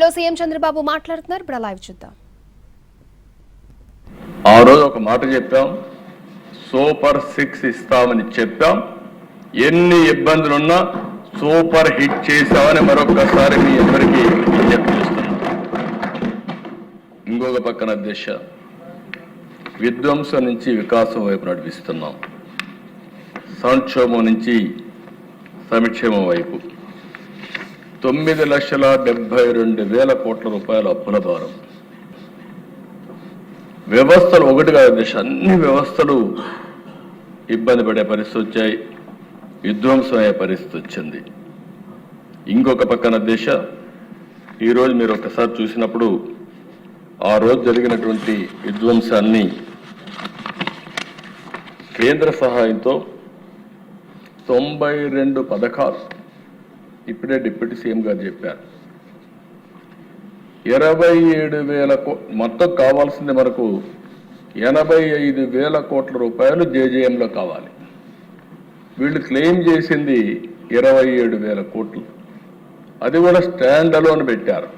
మీడియాతో సీఎం చంద్రబాబు మాట్లాడుతున్నారు. ఇప్పుడు లైవ్ చూద్దాం. ఆ రోజు ఒక మాట చెప్పాం, సూపర్ 6 ఇస్తామని చెప్పాం. ఎన్ని ఇబ్బందులున్నా సూపర్ హిట్ చేశామని మరొకసారి మీ అందరికీ విజ్ఞప్తి చేస్తున్నాం. ఇంకొక పక్కన దిశ విధ్వంసం నుంచి వికాసం వైపు నడిపిస్తున్నాం. సంక్షోభం నుంచి సంక్షేమం వైపు 9,72,000 కోట్ల రూపాయల అప్పుల భారం. వ్యవస్థలు ఒకటి కాదు దిశ, అన్ని వ్యవస్థలు ఇబ్బంది పడే పరిస్థితి వచ్చాయి, విధ్వంసం అయ్యే పరిస్థితి వచ్చింది. ఇంకొక పక్కన దిశ ఈరోజు మీరు ఒకసారి చూసినప్పుడు ఆ రోజు జరిగినటువంటి విధ్వంసాన్ని కేంద్ర సహాయంతో 92 పథకాలు ఇప్పుడే డిప్యూటీ సీఎం గారు చెప్పారు. 27,000 మొత్తం కావాల్సింది మనకు 85,000 కోట్ల రూపాయలు జేజేఎంలో కావాలి. వీళ్ళు క్లెయిమ్ చేసింది 27,000 కోట్లు. అది కూడా స్టాండ్ అలోన్ పెట్టారు.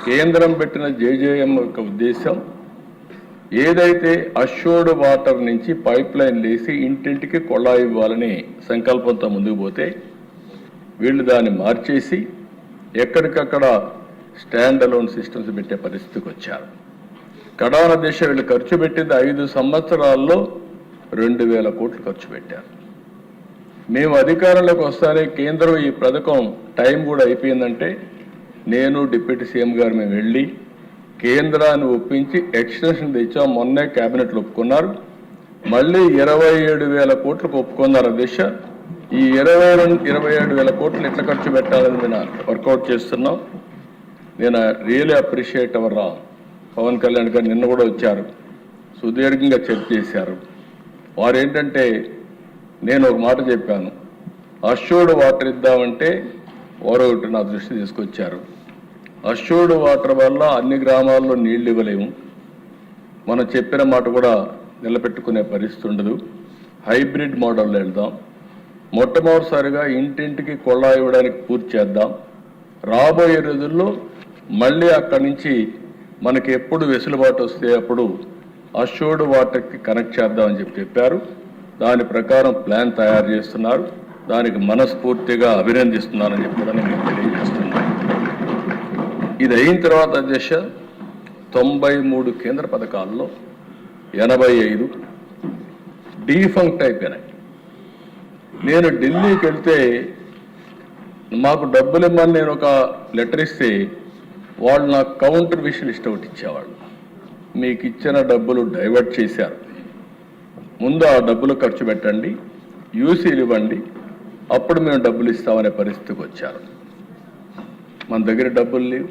కేంద్రం పెట్టిన జేజేఎం యొక్క ఉద్దేశం ఏదైతే అష్యూర్డ్ వాటర్ నుంచి పైప్ లైన్ లేసి ఇంటింటికి కొళాయి ఇవ్వాలని సంకల్పంతో ముందుకు పోతే వీళ్ళు దాన్ని మార్చేసి ఎక్కడికక్కడ స్టాండ్ అలోన్ సిస్టమ్స్ పెట్టే పరిస్థితికి వచ్చారు. కడాన దిశ వీళ్ళు ఖర్చు పెట్టింది 5 సంవత్సరాల్లో 2,000 కోట్లు ఖర్చు పెట్టారు. మేము అధికారంలోకి వస్తానే కేంద్రం ఈ పథకం టైం కూడా అయిపోయిందంటే నేను డిప్యూటీ సీఎం గారు మేము వెళ్ళి కేంద్రాన్ని ఒప్పించి ఎక్స్టెన్షన్ తెచ్చాం. మొన్నే క్యాబినెట్లో ఒప్పుకున్నారు. మళ్ళీ 27,000 కోట్లకు ఒప్పుకున్నారు దిశ. ఈ 27,000 కోట్లు ఎట్లా ఖర్చు పెట్టాలని మేము వర్కౌట్ చేస్తున్నాం. నేను really appreciate our Pawan Kalyan garu నిన్న కూడా వచ్చారు, సుదీర్ఘంగా చర్చ చేశారు. వారు ఏంటంటే నేను ఒక మాట చెప్పాను, అష్యూర్డ్ వాటర్ ఇద్దామంటే వారు ఒకటి నా దృష్టి తీసుకొచ్చారు. అష్యూర్డ్ వాటర్ వల్ల అన్ని గ్రామాల్లో నీళ్లు ఇవ్వలేము, మనం చెప్పిన మాట కూడా నిలబెట్టుకునే పరిస్థితి ఉండదు. హైబ్రిడ్ మోడల్లో వెళ్దాం. మొట్టమొదటిసారిగా ఇంటింటికి కొళాయి ఇవ్వడానికి పూర్తి చేద్దాం. రాబోయే రోజుల్లో మళ్ళీ అక్కడి నుంచి మనకి ఎప్పుడు వెసులుబాటు వస్తే అప్పుడు అష్యూర్డ్ వాటర్కి కనెక్ట్ చేద్దామని చెప్పారు. దాని ప్రకారం ప్లాన్ తయారు చేస్తున్నారు. దానికి మనస్ఫూర్తిగా అభినందిస్తున్నానని చెప్పి కూడా నేను తెలియజేస్తున్నాను. ఇది అయిన తర్వాత దిశ 93 కేంద్ర పథకాల్లో 85 డీఫంక్ట్ అయిపోయినాయి. నేను ఢిల్లీకి వెళ్తే మాకు డబ్బులు ఇమ్మని నేను ఒక లెటర్ ఇస్తే వాళ్ళు నాకు కౌంటర్ విష్ లిస్ట్ ఒకటి ఇచ్చేవాళ్ళు. మీకు ఇచ్చిన డబ్బులు డైవర్ట్ చేశారు, ముందు ఆ డబ్బులు ఖర్చు పెట్టండి, యూసీలు ఇవ్వండి, అప్పుడు మేము డబ్బులు ఇస్తామనే పరిస్థితికి వచ్చారు. మన దగ్గర డబ్బులు లేవు.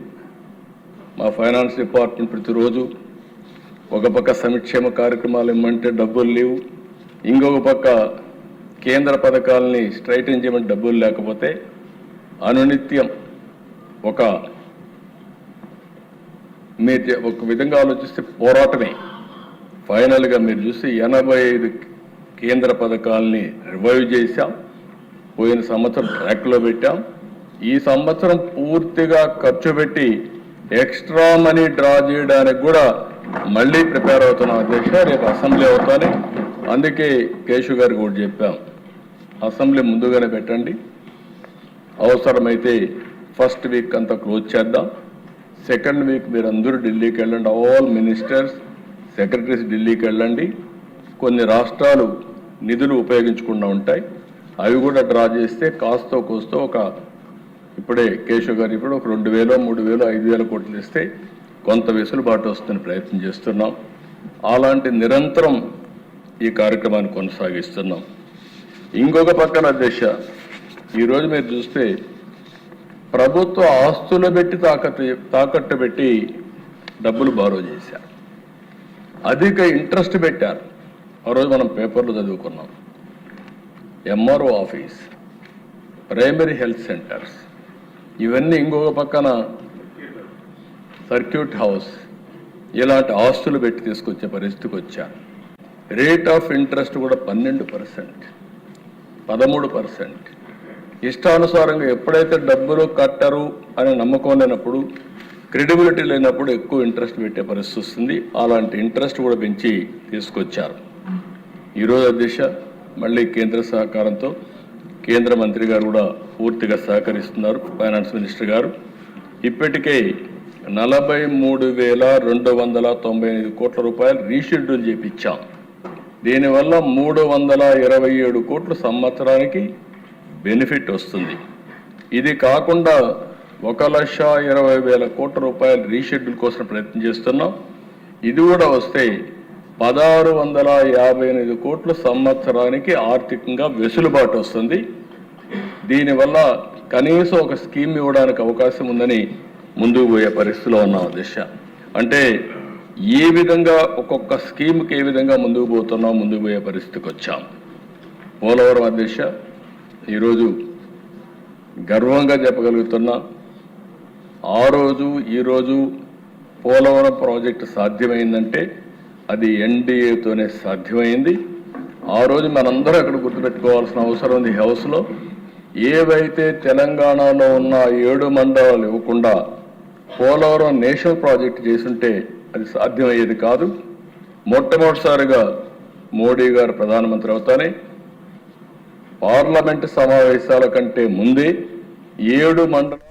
మా ఫైనాన్స్ డిపార్ట్మెంట్ ప్రతిరోజు ఒక పక్క సంక్షేమ కార్యక్రమాలు ఇమ్మంటే డబ్బులు లేవు, ఇంకొక పక్క కేంద్ర పథకాలని స్ట్రైటన్ చేయమని డబ్బులు లేకపోతే అనునిత్యం మీరు ఒక విధంగా ఆలోచిస్తే పోరాటమే. ఫైనల్గా మీరు చూస్తే 85 కేంద్ర పథకాలని రివైవ్ చేశాం. పోయిన సంవత్సరం ట్రాక్లో పెట్టాం. ఈ సంవత్సరం పూర్తిగా ఖర్చు పెట్టి ఎక్స్ట్రా మనీ డ్రా చేయడానికి కూడా మళ్ళీ ప్రిపేర్ అవుతున్నాం అధ్యక్ష. రేపు అసెంబ్లీ అవుతానే, అందుకే కేశవ్ గారికి కూడా చెప్పాం, అసెంబ్లీ ముందుగానే పెట్టండి, అవసరమైతే ఫస్ట్ వీక్ అంతా క్లోజ్ చేద్దాం, సెకండ్ వీక్ మీరు అందరూ ఢిల్లీకి వెళ్ళండి, ఆల్ మినిస్టర్స్ సెక్రటరీస్ ఢిల్లీకి వెళ్ళండి. కొన్ని రాష్ట్రాలు నిధులు ఉపయోగించకుండా ఉంటాయి, అవి కూడా డ్రా చేస్తే కాస్తో కోస్తో ఇప్పుడే కేశవ్ గారు ఇప్పుడు ఒక 2,000, 3,000, 5,000 కోట్లు ఇస్తే కొంత వెసులుబాటు వస్తుందని ప్రయత్నం చేస్తున్నాం. అలాంటి నిరంతరం ఈ కార్యక్రమాన్ని కొనసాగిస్తున్నాం. ఇంకొక పక్కన దిశ ఈరోజు మీరు చూస్తే ప్రభుత్వ ఆస్తులు పెట్టి తాకట్టు పెట్టి డబ్బులు బారో చేశారు, అధిక ఇంట్రెస్ట్ పెట్టారు. ఆ రోజు మనం పేపర్లో చదువుకున్నాం. MRO office, primary health centres, ఇవన్నీ ఇంకొక పక్కన సర్క్యూట్ హౌస్, ఇలాంటి ఆస్తులు పెట్టి తీసుకొచ్చే పరిస్థితికి వచ్చారు. రేట్ ఆఫ్ ఇంట్రెస్ట్ కూడా 12%, 13%. ఇష్టానుసారంగా ఎప్పుడైతే డబ్బులు కట్టరు అని నమ్మకం లేనప్పుడు క్రెడిబిలిటీ లేనప్పుడు ఎక్కువ ఇంట్రెస్ట్ పెట్టే పరిస్థితి వస్తుంది. అలాంటి ఇంట్రెస్ట్ కూడా పెంచి తీసుకొచ్చారు. ఈరోజు అధ్యక్ష మళ్ళీ కేంద్ర సహకారంతో కేంద్ర మంత్రి గారు కూడా పూర్తిగా సహకరిస్తున్నారు. ఫైనాన్స్ మినిస్టర్ గారు ఇప్పటికే 43,295 కోట్ల రూపాయలు రీషెడ్యూల్ చేయించాం. దీనివల్ల 327 కోట్లు సంవత్సరానికి బెనిఫిట్ వస్తుంది. ఇది కాకుండా 1,20,000 కోట్ల రూపాయలు రీషెడ్యూల్ కోసం ప్రయత్నం చేస్తున్నాం. ఇది కూడా వస్తే 1,658 కోట్ల సంవత్సరానికి ఆర్థికంగా వెసులుబాటు వస్తుంది. దీనివల్ల కనీసం ఒక స్కీమ్ ఇవ్వడానికి అవకాశం ఉందని ముందుకు పోయే పరిస్థితిలో ఉన్నాం అధ్యక్ష. అంటే ఏ విధంగా ఒక్కొక్క స్కీమ్కి ఏ విధంగా ముందుకు పోయే పరిస్థితికి వచ్చాం. పోలవరం అధ్యక్ష ఈరోజు గర్వంగా చెప్పగలుగుతున్నా. ఆ రోజు ఈరోజు పోలవరం ప్రాజెక్టు సాధ్యమైందంటే అది ఎన్డీఏతోనే సాధ్యమైంది. ఆ రోజు మనందరూ అక్కడ గుర్తుపెట్టుకోవాల్సిన అవసరం ఉంది. హౌస్లో ఏవైతే తెలంగాణలో ఉన్న 7 మండలాలు ఇవ్వకుండా పోలవరం నేషనల్ ప్రాజెక్టు చేసుంటే అది సాధ్యమయ్యేది కాదు. మొట్టమొదటిసారిగా మోడీ గారు ప్రధానమంత్రి అవుతానే పార్లమెంటు సమావేశాల కంటే ముందే 7 మండలాలు